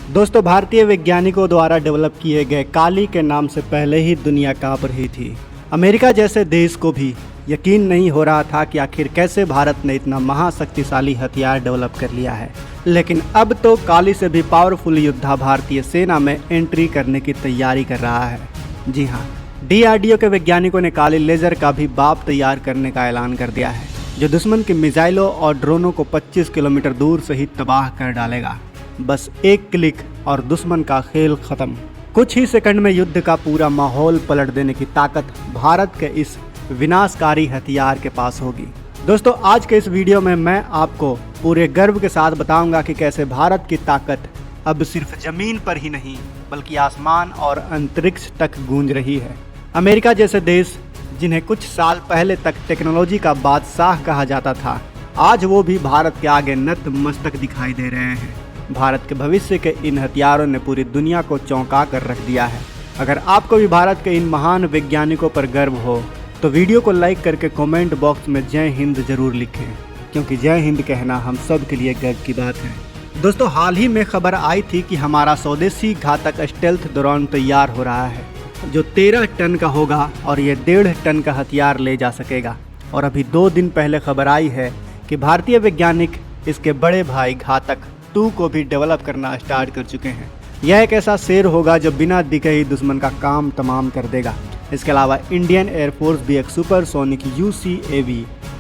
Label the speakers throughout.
Speaker 1: दोस्तों, भारतीय वैज्ञानिकों द्वारा डेवलप किए गए काली के नाम से पहले ही दुनिया कांप रही थी। अमेरिका जैसे देश को भी यकीन नहीं हो रहा था कि आखिर कैसे भारत ने इतना महाशक्तिशाली हथियार डेवलप कर लिया है। लेकिन अब तो काली से भी पावरफुल योद्धा भारतीय सेना में एंट्री करने की तैयारी कर रहा है। जी हाँ, DRDO के वैज्ञानिकों ने काली लेजर का भी बाप तैयार करने का ऐलान कर दिया है, जो दुश्मन की मिसाइलों और ड्रोनों को 25 किलोमीटर दूर से ही तबाह कर डालेगा। बस एक क्लिक और दुश्मन का खेल खत्म। कुछ ही सेकंड में युद्ध का पूरा माहौल पलट देने की ताकत भारत के इस विनाशकारी हथियार के पास होगी। दोस्तों, आज के इस वीडियो में मैं आपको पूरे गर्व के साथ बताऊंगा कि कैसे भारत की ताकत अब सिर्फ जमीन पर ही नहीं बल्कि आसमान और अंतरिक्ष तक गूंज रही है। अमेरिका जैसे देश, जिन्हें कुछ साल पहले तक टेक्नोलॉजी का बादशाह कहा जाता था, आज वो भी भारत के आगे नतमस्तक दिखाई दे रहे हैं। भारत के भविष्य के इन हथियारों ने पूरी दुनिया को चौंका कर रख दिया है। अगर आपको भी भारत के इन महान वैज्ञानिकों पर गर्व हो तो वीडियो को लाइक करके कमेंट बॉक्स में जय हिंद जरूर लिखें, क्योंकि जय हिंद कहना हम सब के लिए गर्व की बात है। दोस्तों, हाल ही में खबर आई थी कि हमारा स्वदेशी घातक स्टेल्थ ड्रोन तैयार हो रहा है, जो 13 टन का होगा और ये 1.5 टन का हथियार ले जा सकेगा। और अभी 2 दिन पहले खबर आई है कि भारतीय वैज्ञानिक इसके बड़े भाई घातक 2 को भी डेवलप करना स्टार्ट कर चुके हैं। यह एक ऐसा शेर होगा जो बिना दिखे ही दुश्मन का काम तमाम कर देगा। इसके अलावा इंडियन एयरफोर्स भी एक सुपरसोनिक UCAV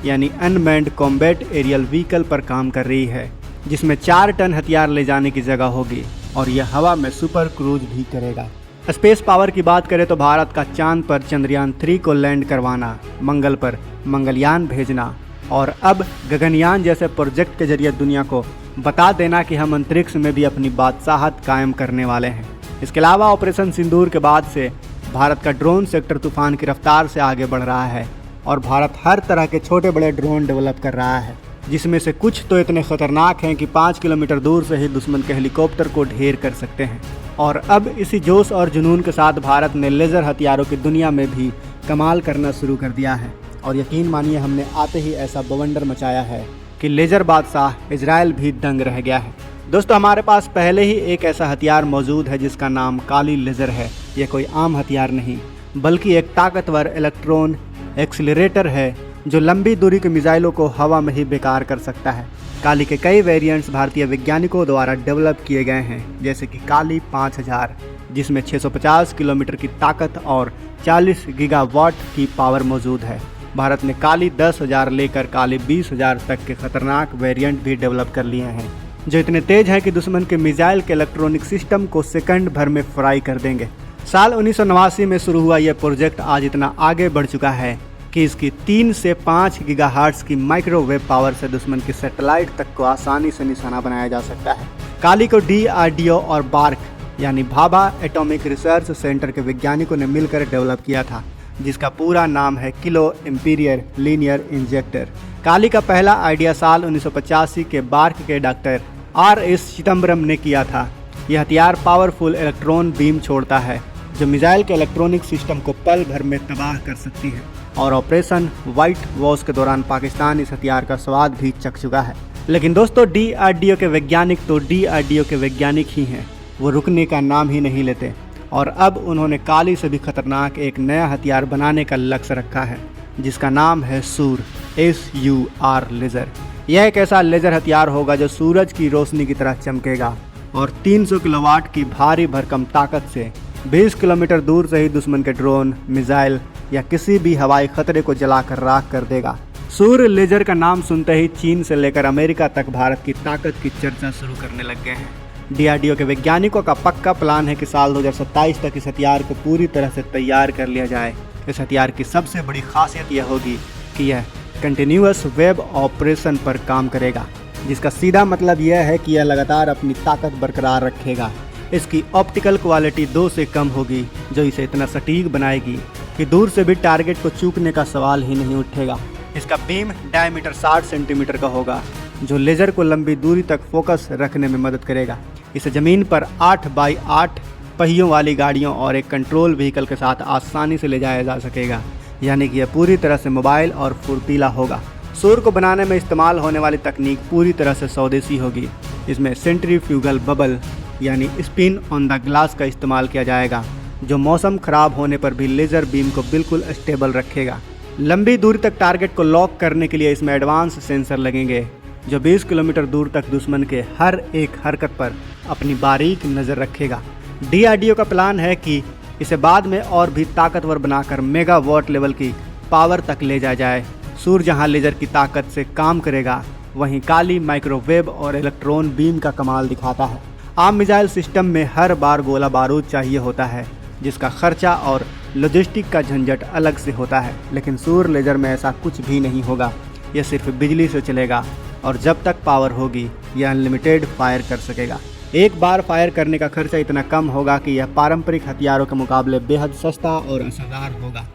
Speaker 1: यानी अनमैन्ड कॉम्बैट एरियल व्हीकल पर काम कर रही है, जिसमें 4 टन हथियार ले जाने की जगह होगी और यह हवा में सुपर क्रूज भी करेगा। स्पेस पावर की बात करें तो भारत का चांद पर चंद्रयान 3 को लैंड करवाना, मंगल पर मंगलयान भेजना और अब गगनयान जैसे प्रोजेक्ट के जरिए दुनिया को बता देना कि हम अंतरिक्ष में भी अपनी बादशाहत कायम करने वाले हैं। इसके अलावा ऑपरेशन सिंदूर के बाद से भारत का ड्रोन सेक्टर तूफान की रफ्तार से आगे बढ़ रहा है और भारत हर तरह के छोटे बड़े ड्रोन डेवलप कर रहा है, जिसमें से कुछ तो इतने खतरनाक हैं कि 5 किलोमीटर दूर से ही दुश्मन के हेलीकॉप्टर को ढेर कर सकते हैं। और अब इसी जोश और जुनून के साथ भारत ने लेज़र हथियारों की दुनिया में भी कमाल करना शुरू कर दिया है। और यकीन मानिए, हमने आते ही ऐसा बवंडर मचाया है कि लेज़र बादशाह इजराइल भी दंग रह गया है। दोस्तों, हमारे पास पहले ही एक ऐसा हथियार मौजूद है जिसका नाम काली लेज़र है। यह कोई आम हथियार नहीं बल्कि एक ताकतवर इलेक्ट्रॉन एक्सीलरेटर है जो लंबी दूरी की मिसाइलों को हवा में ही बेकार कर सकता है। काली के कई वेरिएंट्स भारतीय वैज्ञानिकों द्वारा डेवलप किए गए हैं, जैसे कि काली 5000, जिसमें 650 किलोमीटर की ताकत और 40 गीगावाट की पावर मौजूद है। भारत ने काली 10,000 लेकर काली 20,000 तक के खतरनाक वेरिएंट भी डेवलप कर लिए हैं, जो इतने तेज हैं कि दुश्मन के मिसाइल के इलेक्ट्रॉनिक सिस्टम को सेकंड भर में फ्राई कर देंगे। साल 1989 में शुरू हुआ यह प्रोजेक्ट आज इतना आगे बढ़ चुका है कि इसकी 3 से 5 गीगाहर्ट्ज की माइक्रोवेव पावर से दुश्मन की सैटेलाइट तक को आसानी से निशाना बनाया जा सकता है। काली को DRDO और बार्क यानी भाभा एटॉमिक रिसर्च सेंटर के वैज्ञानिकों ने मिलकर डेवलप किया था, जिसका पूरा नाम है किलो इम्पीरियर लीनियर इंजेक्टर। काली का पहला आइडिया साल 1985 के बार्क के डॉक्टर RS चिदम्बरम ने किया था। यह हथियार पावरफुल इलेक्ट्रॉन बीम छोड़ता है जो मिसाइल के इलेक्ट्रॉनिक सिस्टम को पल भर में तबाह कर सकती है। और ऑपरेशन व्हाइट वॉश के दौरान पाकिस्तान इस हथियार का स्वाद भी चख चुका है। लेकिन दोस्तों, DRDO के वैज्ञानिक तो DRDO के वैज्ञानिक ही हैं, वो रुकने का नाम ही नहीं लेते। और अब उन्होंने काली से भी खतरनाक एक नया हथियार बनाने का लक्ष्य रखा है, जिसका नाम है सूर SUR लेज़र। यह एक ऐसा लेज़र हथियार होगा जो सूरज की रोशनी की तरह चमकेगा और 300 किलोवाट की भारी भरकम ताकत से 20 किलोमीटर दूर से ही दुश्मन के ड्रोन, मिसाइल या किसी भी हवाई खतरे को जलाकर राख कर देगा। सूर लेज़र का नाम सुनते ही चीन से लेकर अमेरिका तक भारत की ताकत की चर्चा शुरू करने लग गए हैं। DRDO के वैज्ञानिकों का पक्का प्लान है कि साल 2027 तक इस हथियार को पूरी तरह से तैयार कर लिया जाए। इस हथियार की सबसे बड़ी खासियत यह होगी कि यह कंटिन्यूअस वेब ऑपरेशन पर काम करेगा, जिसका सीधा मतलब यह है कि यह लगातार अपनी ताकत बरकरार रखेगा। इसकी ऑप्टिकल क्वालिटी 2 से कम होगी, जो इसे इतना सटीक बनाएगी कि दूर से भी टारगेट को चूकने का सवाल ही नहीं उठेगा। इसका बीम डायमीटर 60 सेंटीमीटर का होगा, जो लेज़र को लंबी दूरी तक फोकस रखने में मदद करेगा। इसे ज़मीन पर 8x8 पहियों वाली गाड़ियों और एक कंट्रोल व्हीकल के साथ आसानी से ले जाया जा सकेगा, यानी कि यह पूरी तरह से मोबाइल और फुर्तीला होगा। सूर को बनाने में इस्तेमाल होने वाली तकनीक पूरी तरह से स्वदेशी होगी। इसमें सेंट्रीफ्यूगल बबल यानी स्पिन ऑन द ग्लास का इस्तेमाल किया जाएगा, जो मौसम खराब होने पर भी लेज़र बीम को बिल्कुल स्टेबल रखेगा। लंबी दूरी तक टारगेट को लॉक करने के लिए इसमें एडवांस सेंसर लगेंगे, जो 20 किलोमीटर दूर तक दुश्मन के हर एक हरकत पर अपनी बारीक नज़र रखेगा। DRDO का प्लान है कि इसे बाद में और भी ताकतवर बनाकर मेगावाट लेवल की पावर तक ले जाया जाए। सूर्य जहां लेज़र की ताकत से काम करेगा, वहीं काली माइक्रोवेव और इलेक्ट्रॉन बीम का कमाल दिखाता है। आम मिसाइल सिस्टम में हर बार गोला बारूद चाहिए होता है, जिसका खर्चा और लॉजिस्टिक का झंझट अलग से होता है, लेकिन सूर्य लेज़र में ऐसा कुछ भी नहीं होगा। यह सिर्फ बिजली से चलेगा और जब तक पावर होगी यह अनलिमिटेड फायर कर सकेगा। एक बार फायर करने का खर्चा इतना कम होगा कि यह पारंपरिक हथियारों के मुकाबले बेहद सस्ता और असरदार होगा।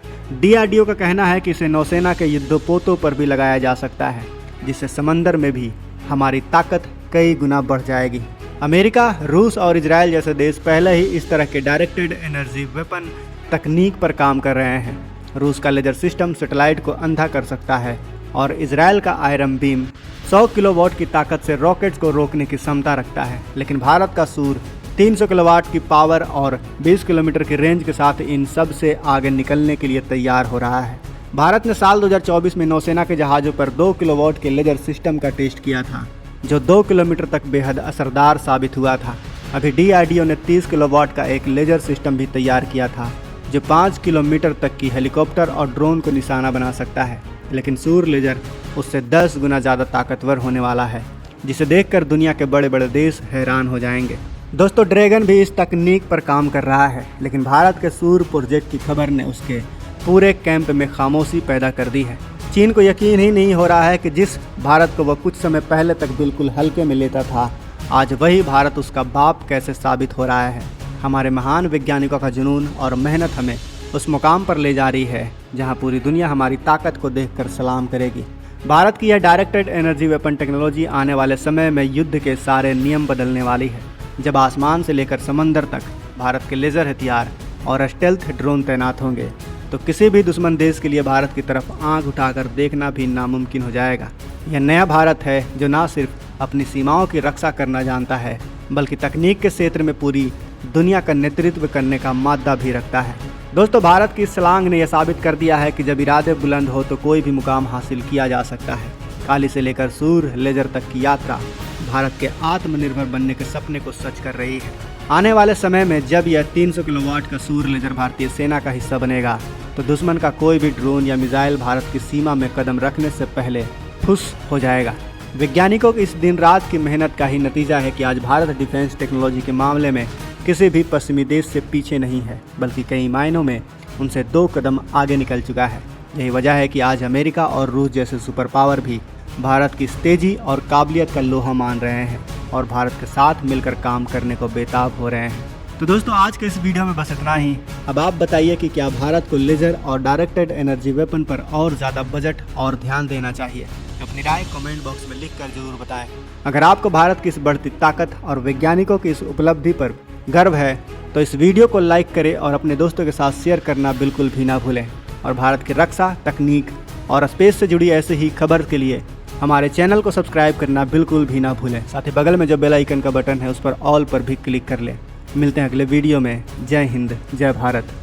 Speaker 1: DRDO का कहना है कि इसे नौसेना के युद्धपोतों पर भी लगाया जा सकता है, जिससे समंदर में भी हमारी ताकत कई गुना बढ़ जाएगी। अमेरिका, रूस और इजराइल जैसे देश पहले ही इस तरह के डायरेक्टेड एनर्जी वेपन तकनीक पर काम कर रहे हैं। रूस का लेजर सिस्टम सैटेलाइट को अंधा कर सकता है और इजराइल का आयरन बीम 100 किलोवाट की ताकत से रॉकेट्स को रोकने की क्षमता रखता है। लेकिन भारत का सूर्य 300 किलोवाट की पावर और 20 किलोमीटर की रेंज के साथ इन सब से आगे निकलने के लिए तैयार हो रहा है। भारत ने साल 2024 में नौसेना के जहाज़ों पर 2 किलोवाट के लेजर सिस्टम का टेस्ट किया था, जो 2 किलोमीटर तक बेहद असरदार साबित हुआ था। अभी DRDO ने 30 किलोवाट का एक लेजर सिस्टम भी तैयार किया था, जो 5 किलोमीटर तक की हेलीकॉप्टर और ड्रोन को निशाना बना सकता है। लेकिन सूर्य लेजर उससे 10 गुना ज़्यादा ताकतवर होने वाला है, जिसे देखकर दुनिया के बड़े बड़े देश हैरान हो जाएंगे। दोस्तों, ड्रैगन भी इस तकनीक पर काम कर रहा है, लेकिन भारत के सूर्य प्रोजेक्ट की खबर ने उसके पूरे कैंप में खामोशी पैदा कर दी है। चीन को यकीन ही नहीं हो रहा है कि जिस भारत को वह कुछ समय पहले तक बिल्कुल हल्के में लेता था, आज वही भारत उसका बाप कैसे साबित हो रहा है। हमारे महान वैज्ञानिकों का जुनून और मेहनत हमें उस मुकाम पर ले जा रही है जहां पूरी दुनिया हमारी ताकत को देखकर सलाम करेगी। भारत की यह डायरेक्टेड एनर्जी वेपन टेक्नोलॉजी आने वाले समय में युद्ध के सारे नियम बदलने वाली है। जब आसमान से लेकर समंदर तक भारत के लेज़र हथियार और स्टेल्थ ड्रोन तैनात होंगे, तो किसी भी दुश्मन देश के लिए भारत की तरफ आंख उठाकर देखना भी नामुमकिन हो जाएगा। यह नया भारत है जो न सिर्फ अपनी सीमाओं की रक्षा करना जानता है, बल्कि तकनीक के क्षेत्र में पूरी दुनिया का नेतृत्व करने का मादा भी रखता है। दोस्तों, भारत की छलांग ने यह साबित कर दिया है कि जब इरादे बुलंद हो तो कोई भी मुकाम हासिल किया जा सकता है। काली से लेकर सूर्य लेजर तक की यात्रा भारत के आत्मनिर्भर बनने के सपने को सच कर रही है। आने वाले समय में जब यह 300 किलोवाट का सूर्य लेजर भारतीय सेना का हिस्सा बनेगा, तो दुश्मन का कोई भी ड्रोन या मिसाइल भारत की सीमा में कदम रखने से पहले फुस हो जाएगा। वैज्ञानिकों की इस दिन रात की मेहनत का ही नतीजा है कि आज भारत डिफेंस टेक्नोलॉजी के मामले में किसी भी पश्चिमी देश से पीछे नहीं है, बल्कि कई मायनों में उनसे 2 कदम आगे निकल चुका है। यही वजह है कि आज अमेरिका और रूस जैसे सुपर पावर भी भारत की तेजी और काबिलियत का लोहा मान रहे हैं और भारत के साथ मिलकर काम करने को बेताब हो रहे हैं। तो दोस्तों, आज के इस वीडियो में बस इतना ही। अब आप बताइए कि क्या भारत को लेजर और डायरेक्टेड एनर्जी वेपन पर और ज़्यादा बजट और ध्यान देना चाहिए? अपनी राय कमेंट बॉक्स में लिखकर जरूर बताएं। अगर आपको भारत की इस बढ़ती ताकत और वैज्ञानिकों की इस उपलब्धि पर गर्व है, तो इस वीडियो को लाइक करें और अपने दोस्तों के साथ शेयर करना बिल्कुल भी ना भूलें। और भारत की रक्षा, तकनीक और स्पेस से जुड़ी ऐसे ही खबर के लिए हमारे चैनल को सब्सक्राइब करना बिल्कुल भी ना भूलें। साथ ही बगल में जो बेल आइकन का बटन है, उस पर ऑल पर भी क्लिक कर लें। मिलते हैं अगले वीडियो में। जय हिंद, जय भारत।